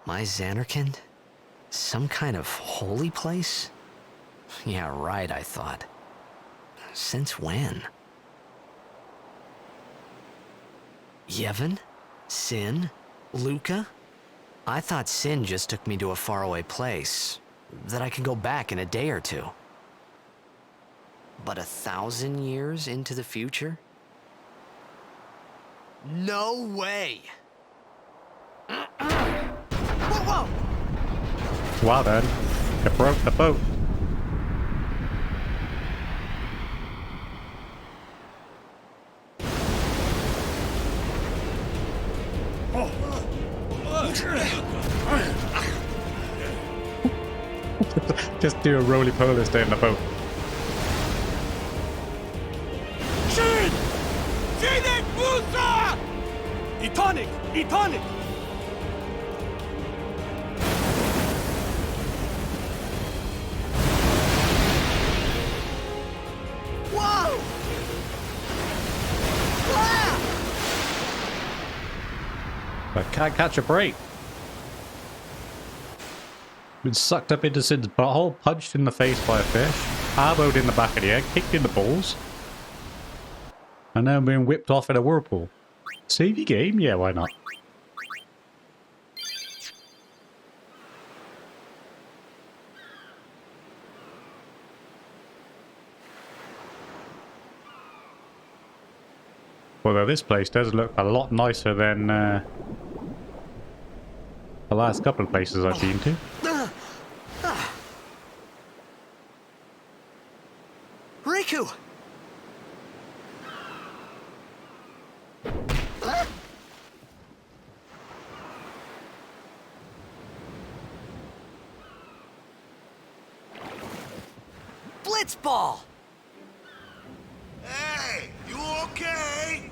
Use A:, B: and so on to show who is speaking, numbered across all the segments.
A: My Xanarkand? Some kind of holy place? Yeah, right, I thought. Since when? Yevon? Sin? Luca? I thought Sin just took me to a faraway place, that I could go back in a day or two. But 1,000 years into the future? No way! Whoa, whoa!
B: Wow, Dad. You broke the boat. Just do a roly-poly stay in the boat.
C: Shin! Sinek Musa! Etonic! Etonic!
A: Whoa! Ah!
B: But can't catch a break. Been sucked up into Sid's butthole, punched in the face by a fish, elbowed in the back of the head, kicked in the balls, and now being whipped off in a whirlpool. Save your game? Yeah, why not? Although this place does look a lot nicer than the last couple of places I've been to.
A: Riku! Blitzball!
C: Hey! You okay?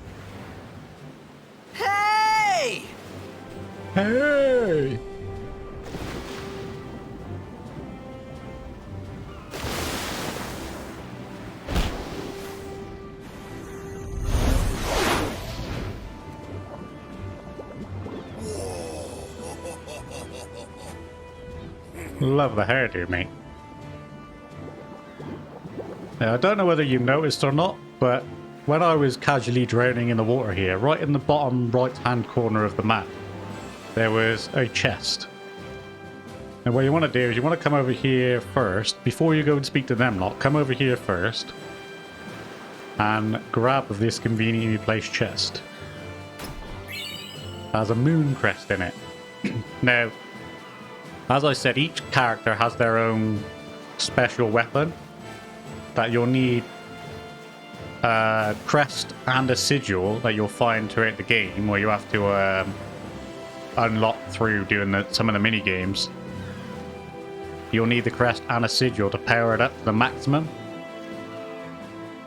A: Hey!
B: Hey! Love the hairdo, mate. Now, I don't know whether you noticed or not, but when I was casually drowning in the water here, right in the bottom right-hand corner of the map, there was a chest. And what you want to do is you want to come over here first, before you go and speak to them lot, come over here first, and grab this conveniently placed chest. It has a moon crest in it. Now, as I said, each character has their own special weapon that you'll need a crest and a sigil that you'll find throughout the game, where you have to unlock through doing some of the mini games. You'll need the crest and a sigil to power it up to the maximum.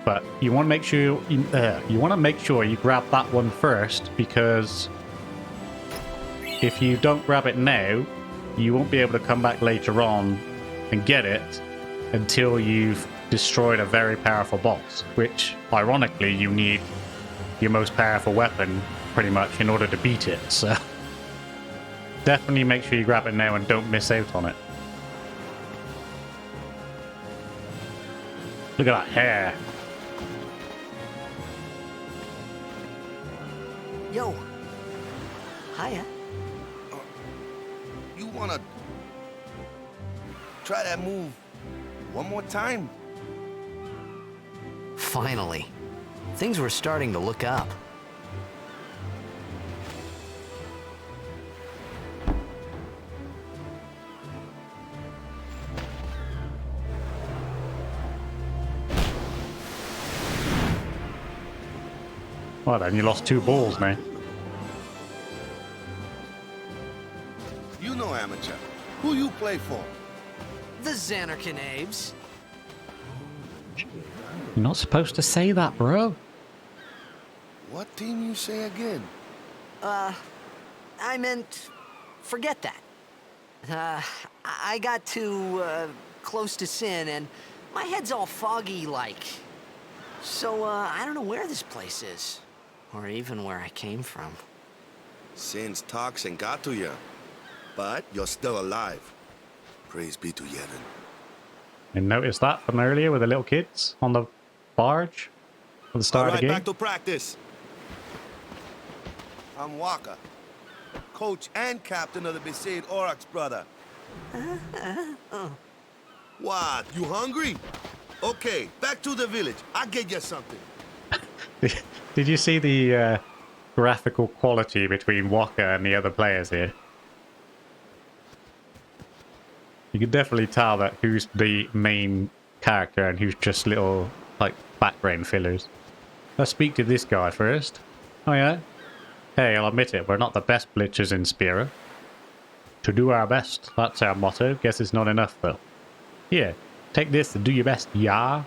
B: But you want to make sure you grab that one first, because if you don't grab it now, you won't be able to come back later on and get it until you've destroyed a very powerful boss, which, ironically, you need your most powerful weapon, pretty much, in order to beat it, so definitely make sure you grab it now and don't miss out on it. Look at that hair.
A: Yo. Hiya.
C: You wanna try that move one more time?
A: Finally. Things were starting to look up.
B: Well then, you lost 2 balls, mate.
C: You know, amateur. Who you play for?
A: The Xanarkand Abes.
B: You're not supposed to say that, bro.
C: What team you say again?
A: I meant, forget that. I got too, close to Sin, and my head's all foggy like. So, I don't know where this place is. Or even where I came from.
C: Sin's toxin got to you. but you're still alive. Praise be to Yevon.
B: I noticed that from earlier with the little kids on the barge at the start
C: All
B: of the
C: right,
B: game.
C: back to practice. I'm Wakka, coach and captain of the Besaid Oryx, brother. What, you hungry? Okay, back to the village. I'll get you something.
B: Did you see the graphical quality between Wakka and the other players here? You can definitely tell that who's the main character and who's just little, like, background fillers. Let's speak to this guy first. Oh yeah? Hey, I'll admit it, we're not the best blitzers in Spira. To do our best, that's our motto. Guess it's not enough, though. Here, take this and do your best, yeah?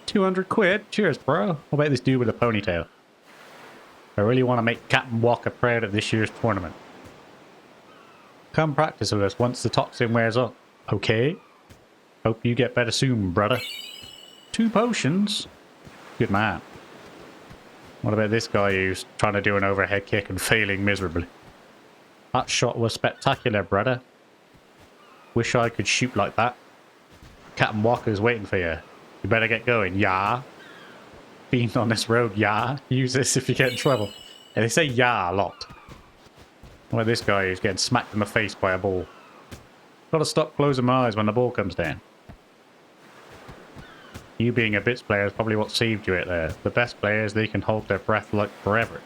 B: 200 quid? Cheers, bro. What about this dude with a ponytail? I really want to make Captain Wakka proud at this year's tournament. Come practice with us once the toxin wears off. Okay? Hope you get better soon, brother. 2 potions? Good man. What about this guy who's trying to do an overhead kick and failing miserably? That shot was spectacular, brother. Wish I could shoot like that. Captain Wakka's waiting for you. You better get going, yeah? Being on this road, yeah? Use this if you get in trouble. And they say yeah a lot. What about this guy who's getting smacked in the face by a ball? Gotta stop closing my eyes when the ball comes down. You being a bits player is probably what saved you out there. The best players, they can hold their breath like forever.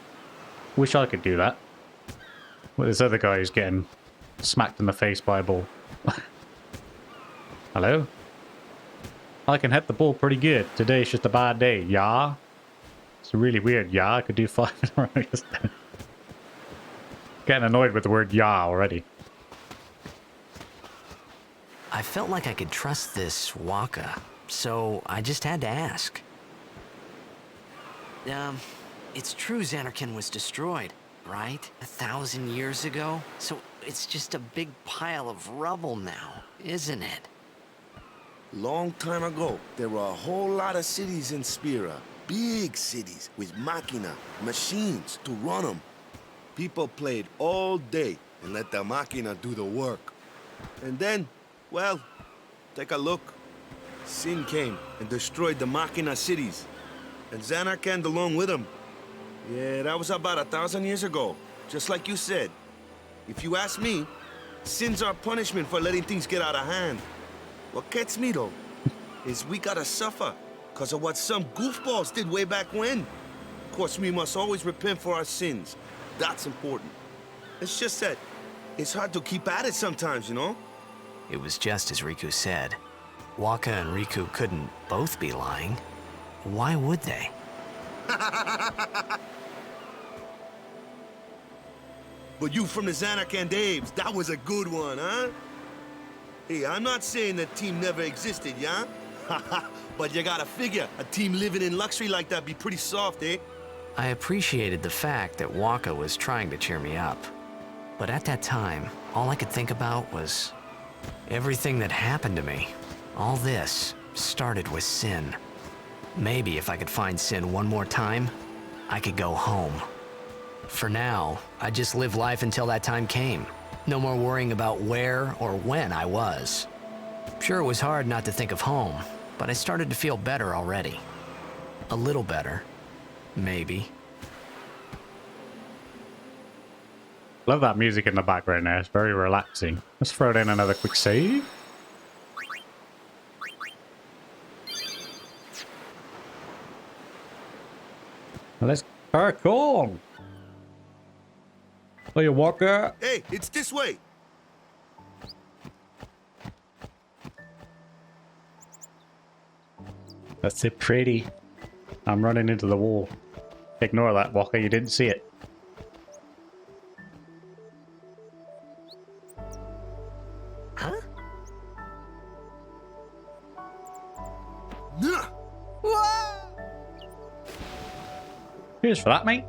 B: Wish I could do that. Well, this other guy who's getting smacked in the face by a ball. Hello? I can hit the ball pretty good. Today's just a bad day, yeah? It's really weird, yeah? I could do 5 in a row just then. Getting annoyed with the word yeah already.
A: I felt like I could trust this Wakka, so I just had to ask. It's true Xanarkand was destroyed, right? 1,000 years ago? So it's just a big pile of rubble now, isn't it?
C: Long time ago, there were a whole lot of cities in Spira. Big cities with machina, machines to run them. People played all day and let the machina do the work. And then, well, take a look. Sin came and destroyed the machina cities. And Xanarkand along with them. Yeah, that was about 1,000 years ago. Just like you said. If you ask me, Sin's our punishment for letting things get out of hand. What gets me, though, is we gotta suffer because of what some goofballs did way back when. Of course, we must always repent for our sins. That's important. It's just that it's hard to keep at it sometimes, you know?
A: It was just as Riku said. Wakka and Riku couldn't both be lying. Why would they?
C: But you from the Xanarkand Apes, that was a good one, huh? Hey, I'm not saying that team never existed, yeah? But you gotta figure, a team living in luxury like that be pretty soft, eh?
A: I appreciated the fact that Wakka was trying to cheer me up. But at that time, all I could think about was everything that happened to me. All this started with Sin. Maybe if I could find Sin one more time, I could go home. For now, I just live life until that time came. No more worrying about where or when I was. Sure, it was hard not to think of home, but I started to feel better already. A little better. Maybe.
B: Love that music in the background there. It's very relaxing. Let's throw in another quick save. Let's crack on. Oh, you Wakka.
C: Hey, it's this way.
B: That's it, pretty. I'm running into the wall. Ignore that, Wakka. You didn't see it.
A: Huh?
C: Nah.
B: Cheers for that, mate.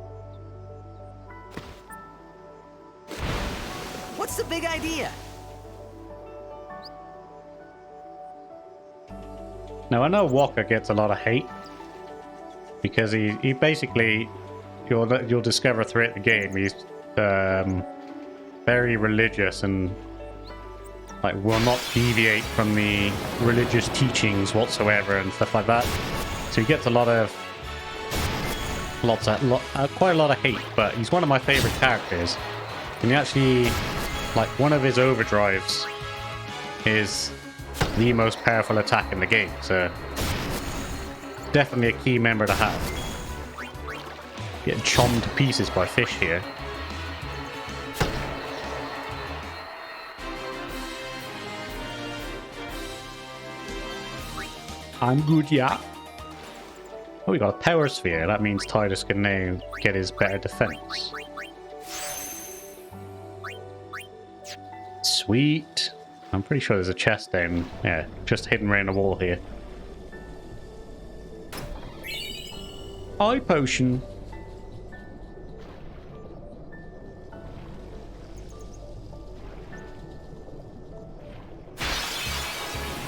A: What's the big idea?
B: Now, I know Wakka gets a lot of hate because he basically, you'll discover throughout the game, he's very religious and like will not deviate from the religious teachings whatsoever and stuff like that. So he gets quite a lot of hate, but he's one of my favorite characters. And he actually, like, one of his overdrives is the most powerful attack in the game, so definitely a key member to have. Getting chommed to pieces by fish here. I'm good, yeah. Oh, we got a power sphere. That means Titus can now get his better defense. Sweet. I'm pretty sure there's a chest down. Yeah, just hidden around the wall here. Eye potion.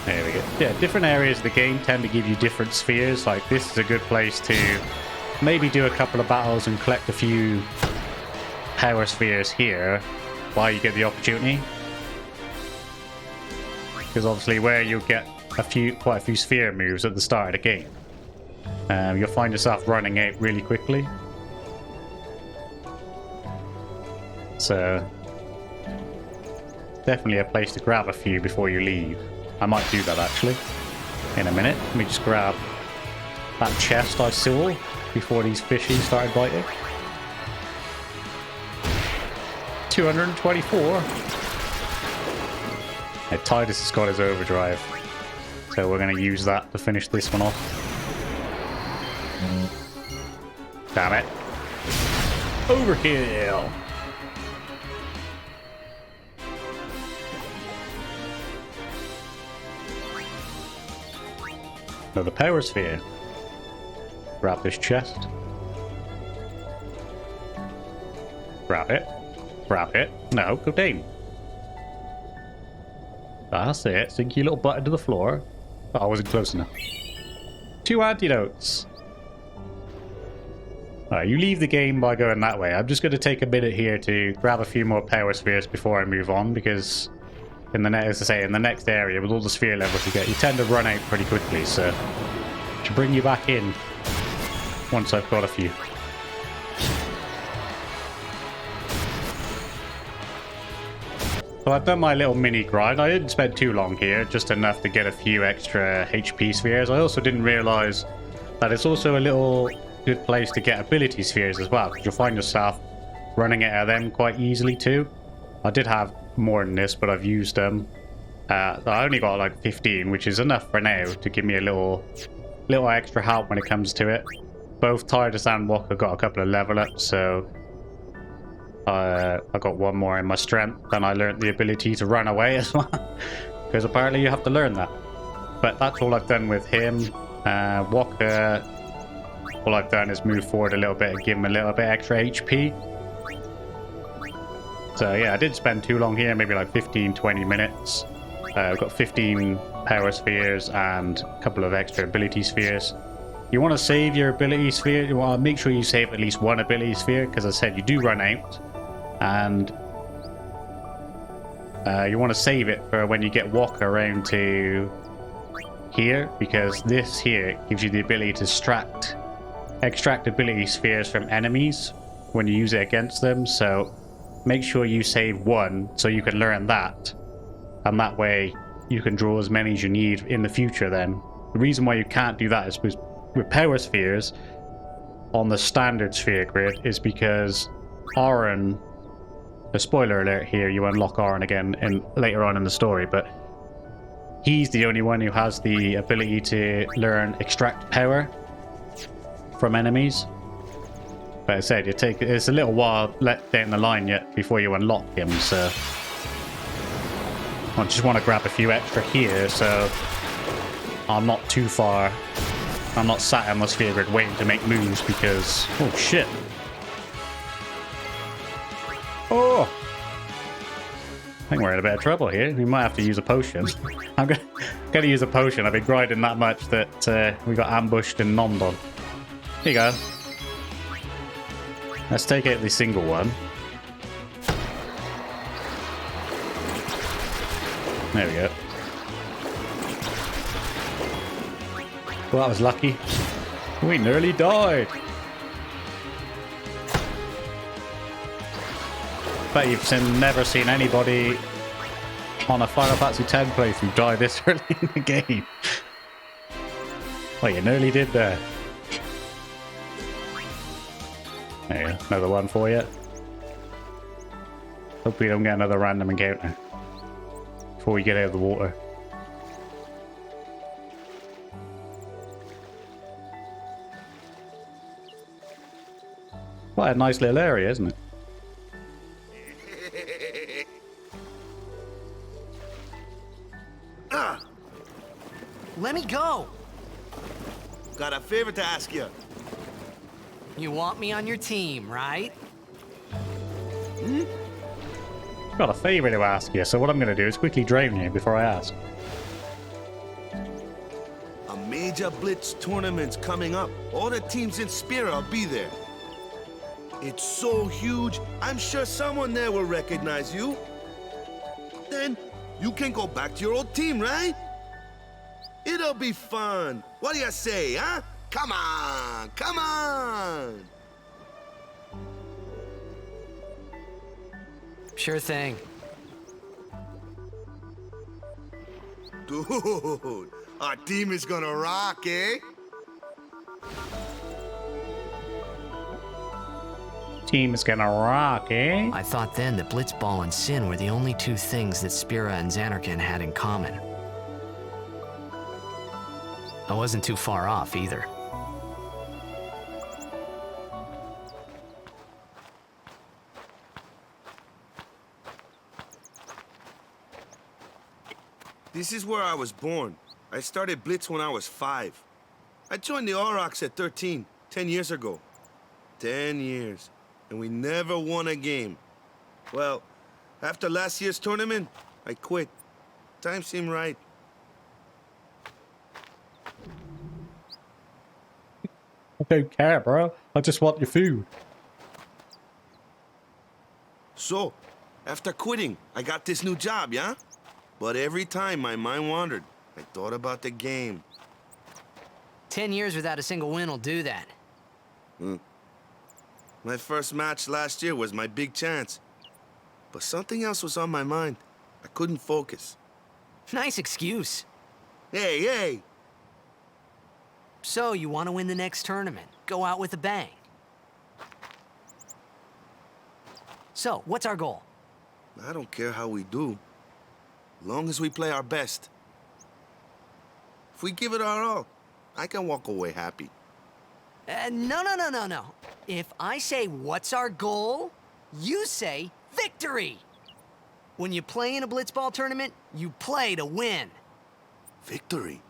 B: There we go. Yeah, different areas of the game tend to give you different spheres. Like, this is a good place to maybe do a couple of battles and collect a few power spheres here while you get the opportunity. Because obviously where you'll get quite a few sphere moves at the start of the game, you'll find yourself running out really quickly. So definitely a place to grab a few before you leave. I might do that actually in a minute. Let me just grab that chest I saw before these fishies started biting. 224. Now, Titus has got his overdrive, so we're going to use that to finish this one off. Damn it. Overkill! Another power sphere. Grab this chest. Grab it. Grab it. No, go down. That's it. Sink your little butt into the floor. Oh, I wasn't close enough. 2 antidotes. Alright, you leave the game by going that way. I'm just going to take a minute here to grab a few more power spheres before I move on, because in the as I say, in the next area with all the sphere levels you get, you tend to run out pretty quickly, so I should bring you back in once I've got a few. So I've done my little mini grind. I didn't spend too long here, just enough to get a few extra HP spheres. I also didn't realise that it's also a little good place to get ability spheres as well, because you'll find yourself running out of them quite easily too. I did have more than this, but I've used them. I only got like 15, which is enough for now to give me a little extra help when it comes to it. Both Titus and Wakka got a couple of level ups, so I got one more in my strength. Then I learned the ability to run away as well, because apparently you have to learn that. But that's all I've done with him. Wakka, all I've done is move forward a little bit and give him a little bit extra HP. So yeah, I didn't spend too long here, maybe like 15-20 minutes. I've got 15 power spheres and a couple of extra ability spheres. You want to save your ability sphere. You want to make sure you save at least one ability sphere, because as I said, you do run out. And you want to save it for when you get Wakka around to here, because this here gives you the ability to extract ability spheres from enemies when you use it against them. So make sure you save one so you can learn that, and that way you can draw as many as you need in the future. Then the reason why you can't do that is because with power spheres on the standard sphere grid is because Auron, a spoiler alert here, you unlock Auron again later on in the story, but he's the only one who has the ability to learn extract power from enemies. But I said, it's a little while down the line yet before you unlock him, so I just want to grab a few extra here so I'm not too far. I'm not sat on my sphere grid waiting to make moves because... oh shit. Oh! I think we're in a bit of trouble here. We might have to use a potion. I'm gonna use a potion. I've been grinding that much that we got ambushed and nommed on. Here you go. Let's take out the single one. There we go. Well, that was lucky. We nearly died. Bet you've never seen anybody on a Final Fantasy X playthrough die this early in the game. Well, you nearly did there. There you go. Another one for you. Hope we don't get another random encounter before we get out of the water. Quite a nice little area, isn't it?
A: Let me go.
C: Got a favor to ask you.
A: You want me on your team, right?
B: Got a favor to ask you, so what I'm going to do is quickly drain you before I ask.
C: A major blitz tournament's coming up. All the teams in Spira will be there. It's so huge, I'm sure someone there will recognize you. Then you can go back to your old team, right? It'll be fun. What do you say, huh? Come on, come on!
A: Sure thing.
C: Dude, our team is gonna rock, eh?
B: Team is gonna rock, eh?
A: I thought then that blitzball and sin were the only two things that Spira and Xanarkand had in common. I wasn't too far off either.
C: This is where I was born. I started Blitz when I was 5. I joined the Aurochs at 13, 10 years ago. 10 years, and we never won a game. Well, after last year's tournament, I quit. Time seemed right.
B: I don't care, bro. I just want your food.
C: So, after quitting, I got this new job, yeah? But every time my mind wandered, I thought about the game.
A: 10 years without a single win will do that.
C: My first match last year was my big chance. But something else was on my mind. I couldn't focus.
A: Nice excuse.
C: Hey, hey!
A: So, you want to win the next tournament? Go out with a bang. So, what's our goal?
C: I don't care how we do. Long as we play our best. If we give it our all, I can walk away happy.
A: No. If I say, what's our goal? You say, victory! When you play in a blitzball tournament, you play to win.
C: Victory?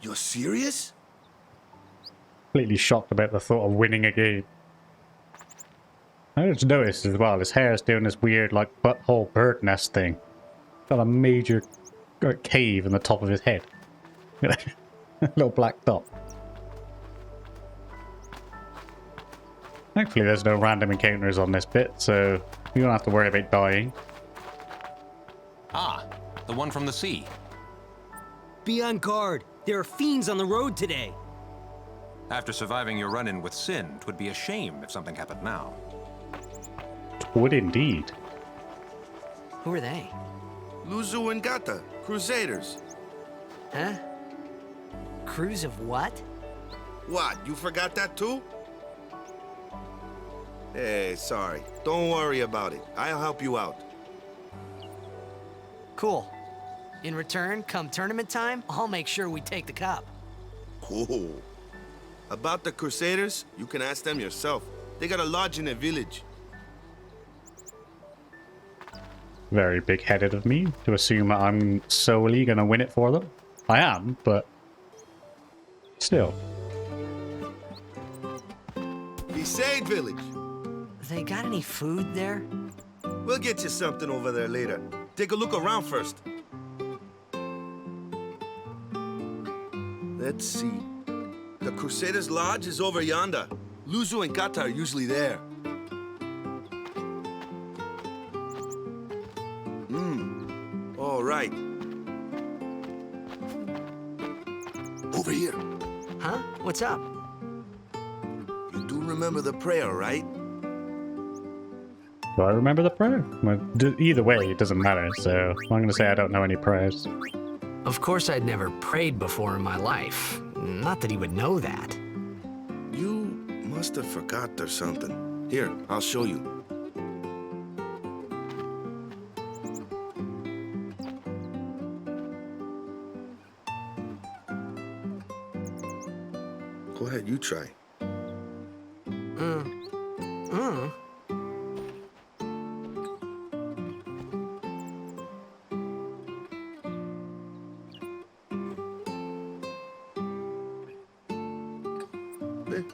C: You're serious?
B: Completely shocked about the thought of winning a game. I just noticed as well, his hair is doing this weird, like, butthole bird nest thing. Got a major cave in the top of his head. A little black dot. Thankfully there's no random encounters on this bit, so you don't have to worry about dying.
D: Ah, the one from the sea.
E: Be on guard. There are fiends on the road today.
D: After surviving your run-in with Sin, 'twould be a shame if something happened now.
B: Would indeed.
A: Who are they?
C: Luzu and Gata, Crusaders.
A: Huh? Crews of what?
C: What, you forgot that too? Hey, sorry. Don't worry about it. I'll help you out.
A: Cool. In return, come tournament time, I'll make sure we take the cup.
C: Cool. About the Crusaders, you can ask them yourself. They got a lodge in a village.
B: Very big-headed of me to assume that I'm solely going to win it for them. I am, but still.
C: Besaid village.
A: They got any food there?
C: We'll get you something over there later. Take a look around first. Let's see. The Crusaders' Lodge is over yonder. Luzu and Gata are usually there. right. Over here.
A: Huh? What's up?
C: You do remember the prayer, right?
B: Do I remember the prayer? Well, either way, it doesn't matter, so I'm going to say I don't know any prayers.
A: Of course I'd never prayed before in my life. Not that he would know that.
C: You must have forgot or something. Here, I'll show you. Go ahead, you try.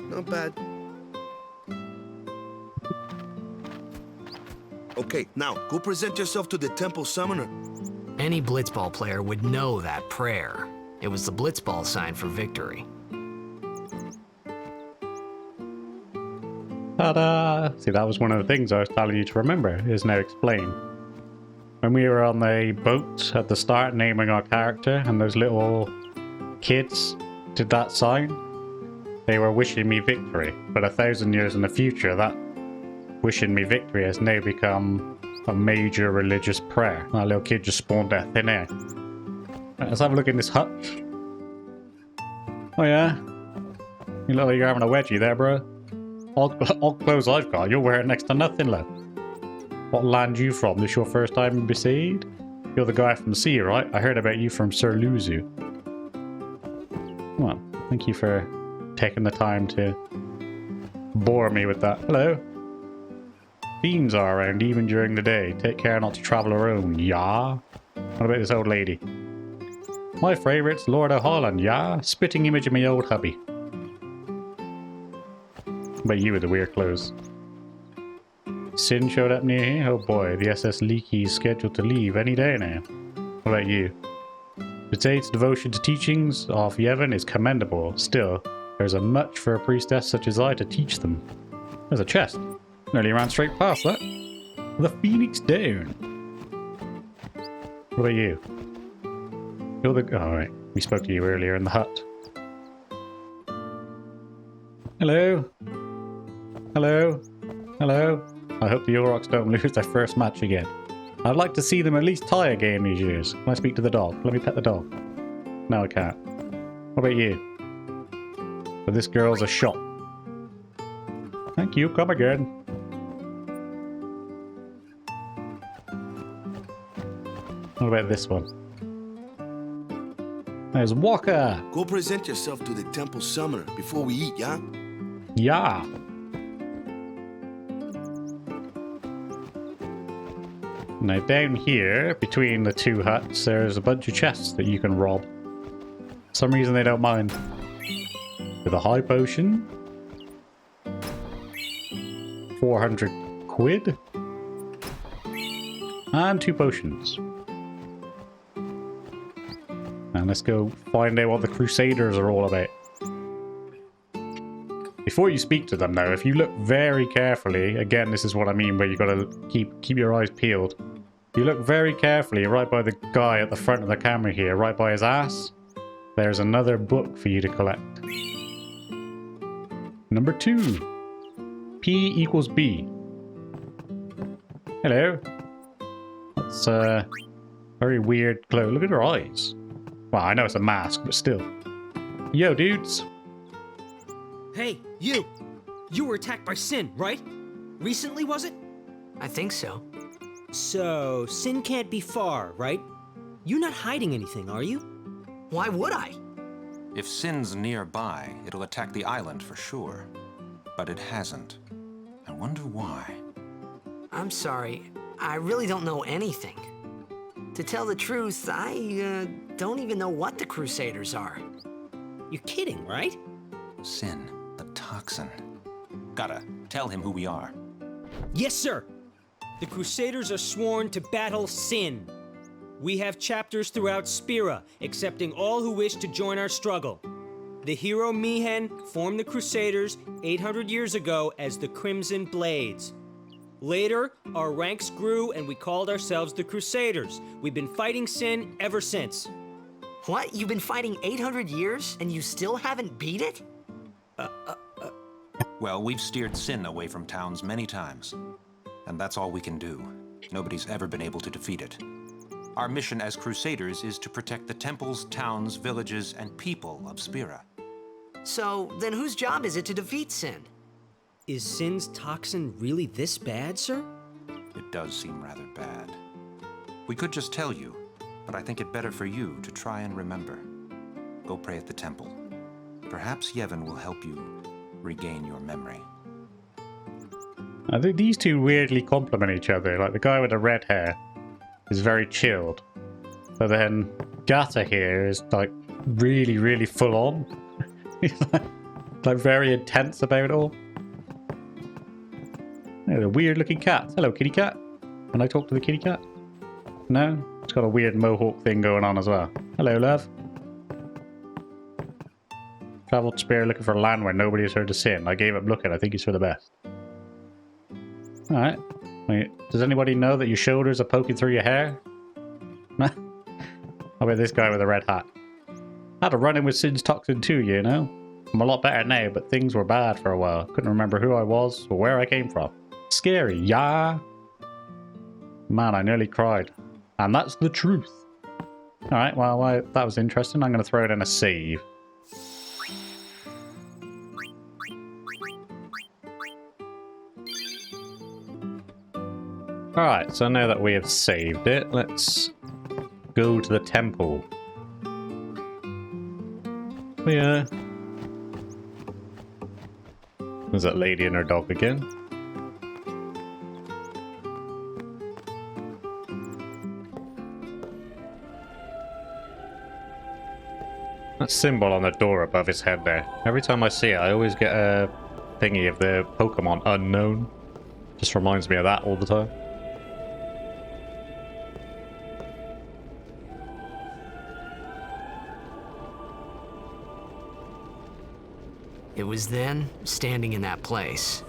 C: Not bad. Okay, now go present yourself to the temple summoner.
A: Any blitzball player would know that prayer. It was the blitzball sign for victory.
B: Ta-da! See, that was one of the things I was telling you to remember, is now explain. When we were on the boat at the start naming our character, and those little kids did that sign, they were wishing me victory. But 1,000 years in the future, that wishing me victory has now become a major religious prayer. That little kid just spawned out of thin air. Right, let's have a look in this hut. Oh yeah? You look like you're having a wedgie there, bro. All clothes I've got, you're wearing next to nothing, lad. What land you from? This your first time in Besaid? You're the guy from sea, right? I heard about you from Sir Luzu. Well, thank you for taking the time to bore me with that. Hello. Fiends are around even during the day. Take care not to travel alone, yeah? What about this old lady? My favourite's Lord of Holland, yeah? Spitting image of me old hubby. But you with the weird clothes. Sin showed up near here? Oh boy, the SS Leaky is scheduled to leave any day now. What about you? Besaid's devotion to teachings of Yevon is commendable. Still, there's a much for a priestess such as I to teach them. There's a chest. Nearly ran straight past that. The Phoenix down. What about you? You're the... Oh, right. We spoke to you earlier in the hut. Hello? Hello? Hello? I hope the Aurochs don't lose their first match again. I'd like to see them at least tie a game these years. Can I speak to the dog? Let me pet the dog. No, I can't. What about you? But this girl's a shot. Thank you, come again. What about this one? There's Wakka!
C: Go present yourself to the temple summoner before we eat, yeah?
B: Yeah! Now down here, between the two huts, there's a bunch of chests that you can rob. For some reason they don't mind. With a high potion. 400 quid. And 2 potions. And let's go find out what the Crusaders are all about. Before you speak to them though, if you look very carefully, again this is what I mean where you gotta keep your eyes peeled. You look very carefully right by the guy at the front of the camera here, right by his ass. There's another book for you to collect. Number 2. P equals B. Hello. That's a very weird glow. Look at her eyes. Well, I know it's a mask, but still. Yo, dudes.
E: Hey, you! You were attacked by Sin, right? Recently, was it?
A: I think so.
E: So, Sin can't be far, right? You're not hiding anything, are you?
A: Why would I?
D: If Sin's nearby, it'll attack the island for sure. But it hasn't. I wonder why.
A: I'm sorry. I really don't know anything. To tell the truth, I don't even know what the Crusaders are.
E: You're kidding, right?
D: Sin, the toxin. Gotta tell him who we are.
E: Yes, sir! The Crusaders are sworn to battle Sin. We have chapters throughout Spira, accepting all who wish to join our struggle. The hero Mihen formed the Crusaders 800 years ago as the Crimson Blades. Later, our ranks grew and we called ourselves the Crusaders. We've been fighting sin ever since.
A: What? You've been fighting 800 years and you still haven't beat it?
D: Well, we've steered sin away from towns many times. And that's all we can do. Nobody's ever been able to defeat it. Our mission as Crusaders is to protect the temples, towns, villages, and people of Spira.
A: So, then whose job is it to defeat sin?
E: Is Sin's toxin really this bad, sir?
D: It does seem rather bad. We could just tell you, but I think it better for you to try and remember. Go pray at the temple. Perhaps Yevon will help you regain your memory.
B: I think these two weirdly complement each other. Like the guy with the red hair is very chilled, but then Gata here is like really, really full on. He's like very intense about it all. There's a weird looking cat. Hello, kitty cat. Can I talk to the kitty cat? No? It's got a weird mohawk thing going on as well. Hello, love. Traveled Spira looking for land where nobody has heard of sin. I gave up looking. I think it's for the best. Alright. Wait, does anybody know that your shoulders are poking through your hair? How about this guy with a red hat? I had a run-in with Sin's toxin too, you know? I'm a lot better now, but things were bad for a while. Couldn't remember who I was or where I came from. Scary, yeah? Man, I nearly cried. And that's the truth. Alright, well, that was interesting. I'm going to throw it in a save. Alright, so now that we have saved it, let's go to the temple. Yeah. There's that lady and her dog again. That symbol on the door above his head there. Every time I see it, I always get a thingy of the Pokemon unknown. Just reminds me of that all the time.
A: It was then, standing in that place.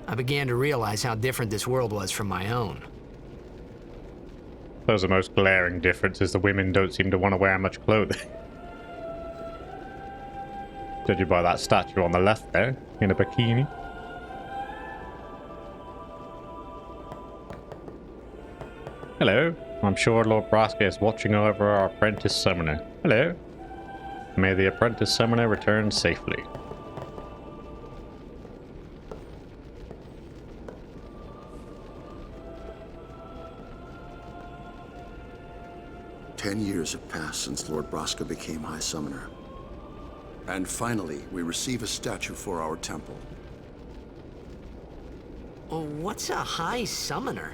A: I began to realize how different this world was from my own.
B: I suppose the most glaring difference is the women don't seem to want to wear much clothing. Judging by that statue on the left there, in a bikini. Hello. I'm sure Lord Braska is watching over our apprentice summoner. Hello. May the apprentice summoner return safely.
F: Ten years have passed since Lord Braska became High Summoner. And finally, we receive a statue for our temple.
A: Oh, what's a High Summoner?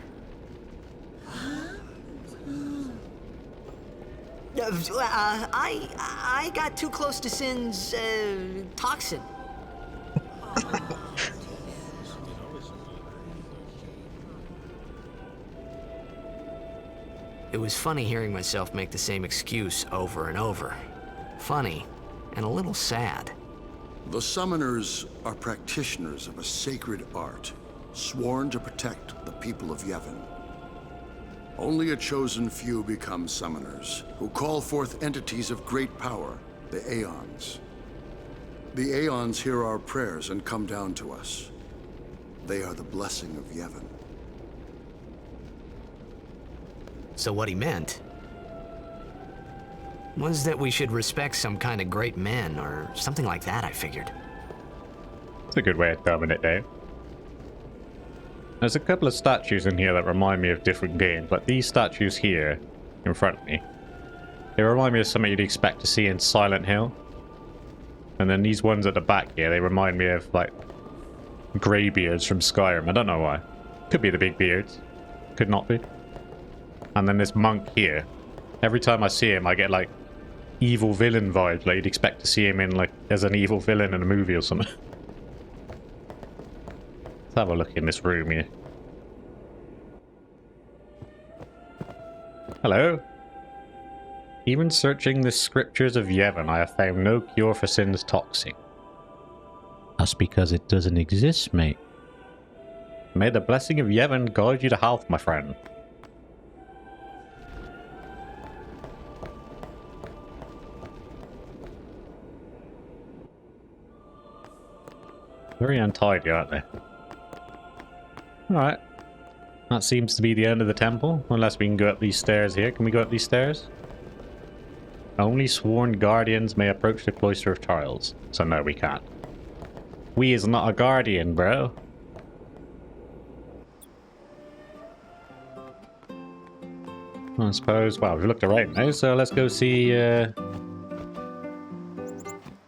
A: I got too close to Sin's, toxin. It was funny hearing myself make the same excuse over and over. Funny, and a little sad.
F: The Summoners are practitioners of a sacred art, sworn to protect the people of Yevon. Only a chosen few become Summoners, who call forth entities of great power, the Aeons. The Aeons hear our prayers and come down to us. They are the blessing of Yevon.
A: So what he meant was that we should respect some kind of great men, or something like that, I figured.
B: It's a good way of dumbing it down. There's a couple of statues in here that remind me of different games, like these statues here in front of me. They remind me of something you'd expect to see in Silent Hill. And then these ones at the back here, they remind me of, like, Greybeards from Skyrim. I don't know why. Could be the big beards. Could not be. And then this monk here. Every time I see him, I get, like, evil villain vibes. Like, you'd expect to see him in, like, as an evil villain in a movie or something. Let's have a look in this room here. Hello. Even searching the scriptures of Yevon, I have found no cure for sin's toxic. That's because it doesn't exist, mate. May the blessing of Yevon guide you to health, my friend. Very untidy, aren't they? Alright. That seems to be the end of the temple. Unless we can go up these stairs here. Can we go up these stairs? Only sworn guardians may approach the Cloister of Trials. So no, we can't. We is not a guardian, bro. I suppose, well, we've looked around now, so let's go see,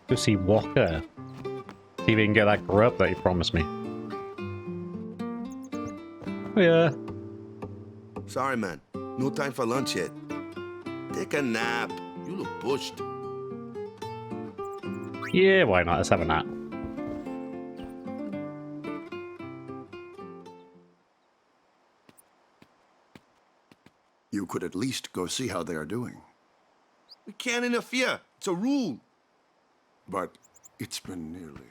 B: Wakka. See if we can get that grub that he promised me. Oh, yeah.
C: Sorry, man. No time for lunch yet. Take a nap. You look pushed.
B: Yeah, why not? Let's have a nap.
F: You could at least go see how they are doing.
C: We can't interfere. It's a rule.
F: But it's been nearly.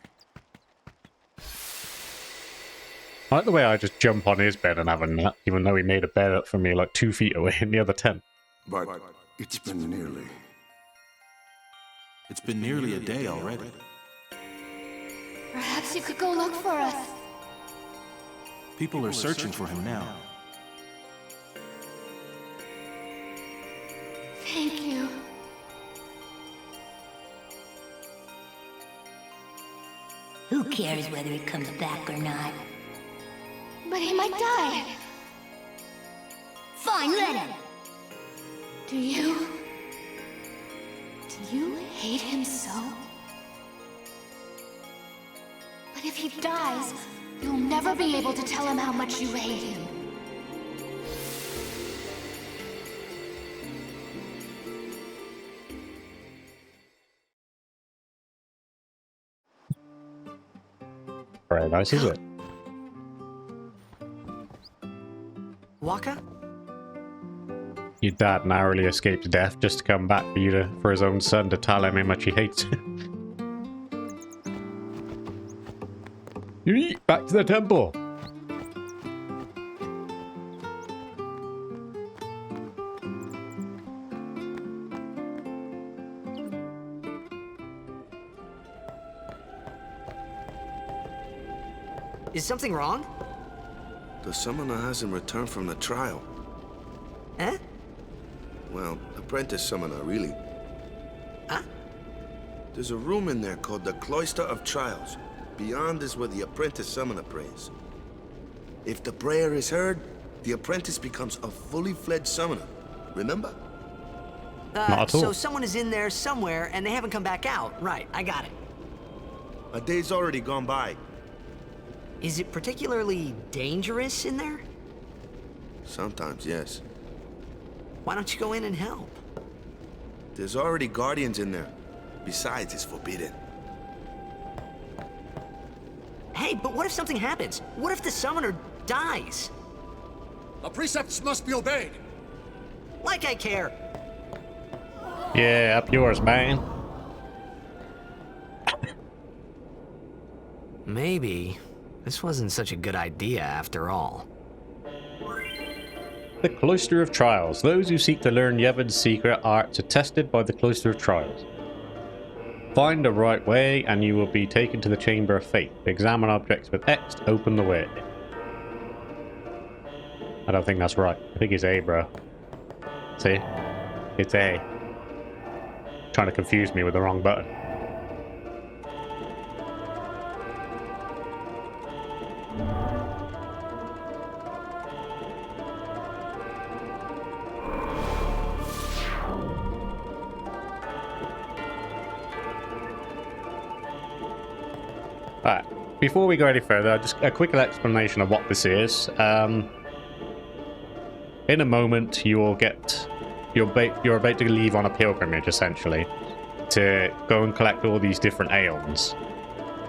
B: I like the way I just jump on his bed and have a nap, even though he made a bed up for me like 2 feet away in the other tent.
F: But it's been nearly.
G: It's been nearly a day already.
H: Perhaps you could go look for us.
G: People are searching for him now.
H: Thank you.
I: Who cares whether he comes back or not?
H: But he might die.
I: Fine, let him.
H: Do you hate him so? But if he dies, you'll never be able to tell him how much you hate him.
B: Very nice, is it?
A: Wakka?
B: Your dad narrowly escaped death just to come back for his own son to tell him how much he hates him. Back to the temple.
A: Is something wrong?
C: The summoner hasn't returned from the trial.
A: Huh?
C: Well, apprentice summoner, really.
A: Huh?
C: There's a room in there called the Cloister of Trials. Beyond is where the apprentice summoner prays. If the prayer is heard, the apprentice becomes a fully fledged summoner. Remember?
B: Not at all.
A: So someone is in there somewhere and they haven't come back out. Right, I got it.
C: A day's already gone by.
A: Is it particularly dangerous in there?
C: Sometimes, yes.
A: Why don't you go in and help?
C: There's already guardians in there. Besides, it's forbidden.
A: Hey, but what if something happens? What if the summoner dies?
J: The precepts must be obeyed.
A: Like I care.
B: Yeah, up yours, man.
A: Maybe this wasn't such a good idea after all.
B: The Cloister of Trials. Those who seek to learn Yevon's secret arts are tested by the Cloister of Trials. Find the right way and you will be taken to the Chamber of Fate. Examine objects with X to open the way. I don't think that's right. I think it's A, bro. See? It's A. Trying to confuse me with the wrong button. Alright, before we go any further, just a quick explanation of what this is. In a moment, you will get... You're about to leave on a pilgrimage, essentially, to go and collect all these different aeons.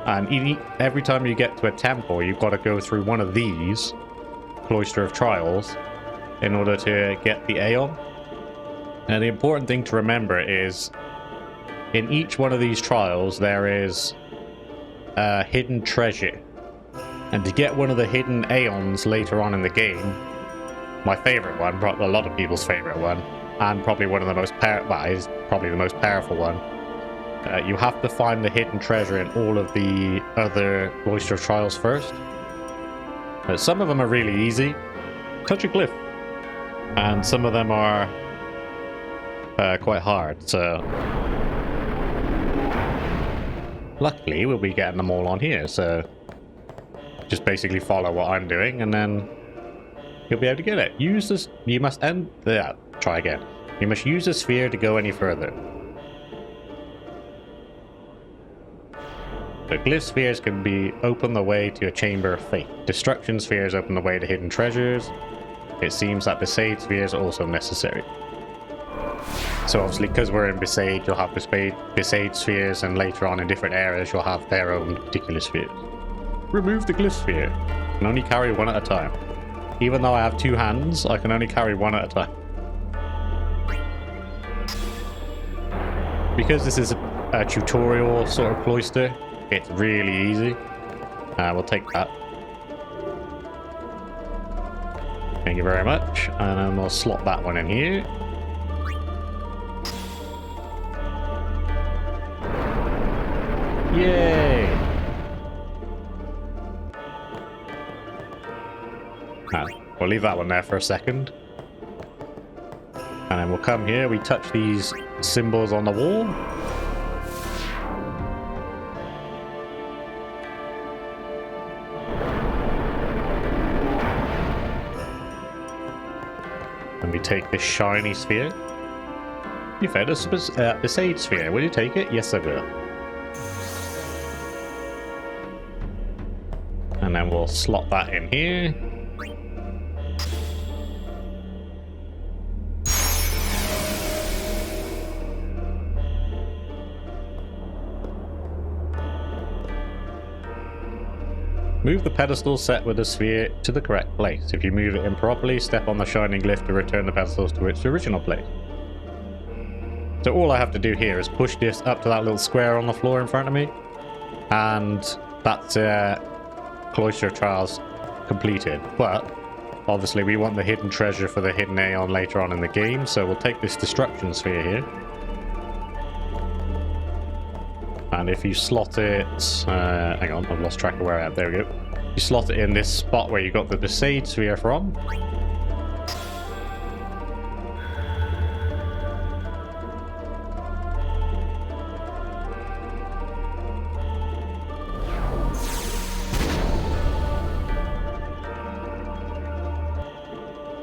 B: And every time you get to a temple, you've got to go through one of these, Cloister of Trials, in order to get the aeon. Now, the important thing to remember is in each one of these trials, there is a hidden treasure. And to get one of the hidden aeons later on in the game, my favorite one, a lot of people's favorite one, and probably one of the most probably the most powerful one, you have to find the hidden treasure in all of the other Cloister trials first. Some of them are really easy. Touch a glyph. And some of them are quite hard, so luckily we'll be getting them all on here, so just basically follow what I'm doing and then you'll be able to get it. Use this, you must try again. You must use the sphere to go any further. The glyph spheres can open the way to a chamber of fate. Destruction spheres open the way to hidden treasures. It seems that Besaid spheres are also necessary. So obviously, because we're in Besaid, you'll have Besaid spheres, and later on in different areas, you'll have their own particular spheres. Remove the glyph sphere. I can only carry one at a time. Even though I have two hands, I can only carry one at a time. Because this is a tutorial sort of cloister, it's really easy. We'll take that. Thank you very much. And then we'll slot that one in here. Yay! We'll leave that one there for a second. And then we'll come here, we touch these symbols on the wall. And we take this shiny sphere. You found a Besaid sphere. Will you take it? Yes, I will. And then we'll slot that in here. Move the pedestal set with the sphere to the correct place. If you move it improperly, step on the shining glyph to return the pedestals to its original place. So all I have to do here is push this up to that little square on the floor in front of me, and that's Cloister Trials completed. But obviously we want the hidden treasure for the hidden Aeon later on in the game, so we'll take this destruction sphere here. And if you slot it, hang on, I've lost track of where I am. There we go. You slot it in this spot where you got the Besaid sphere from.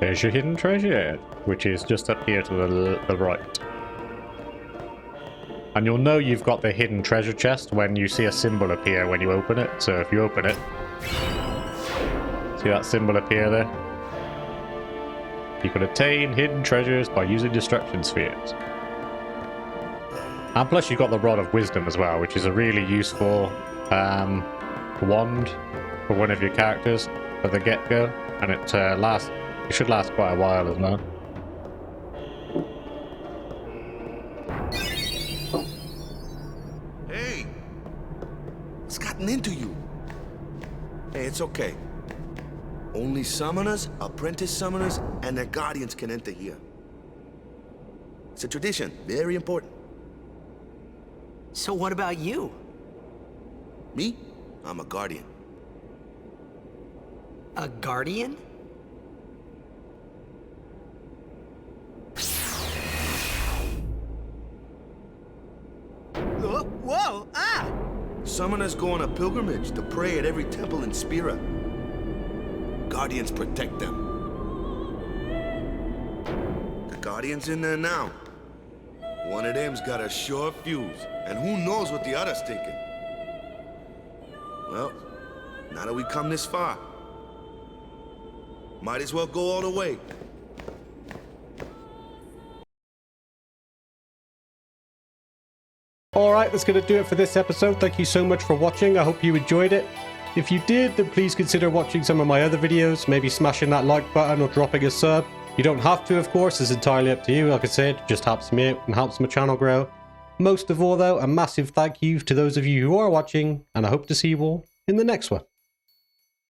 B: There's your hidden treasure, which is just up here to the right. And you'll know you've got the hidden treasure chest when you see a symbol appear when you open it. So if you open it, see that symbol appear there? You can attain hidden treasures by using destruction spheres. And plus you've got the Rod of Wisdom as well, which is a really useful wand for one of your characters for the get-go. And it should last quite a while as well.
C: Into you. Hey, it's okay. Only summoners, apprentice summoners, and their guardians can enter here. It's a tradition, very important.
A: So what about you?
C: Me? I'm a guardian.
A: A guardian? Whoa! Ah!
C: Summoners go on a pilgrimage to pray at every temple in Spira. Guardians protect them. The Guardian's in there now. One of them's got a short fuse, and who knows what the other's thinking. Well, now that we come this far, might as well go all the way.
K: Alright, that's going to do it for this episode. Thank you so much for watching. I hope you enjoyed it. If you did, then please consider watching some of my other videos, maybe smashing that like button or dropping a sub. You don't have to, of course, it's entirely up to you. Like I said, it just helps me out and helps my channel grow. Most of all, though, a massive thank you to those of you who are watching, and I hope to see you all in the next one.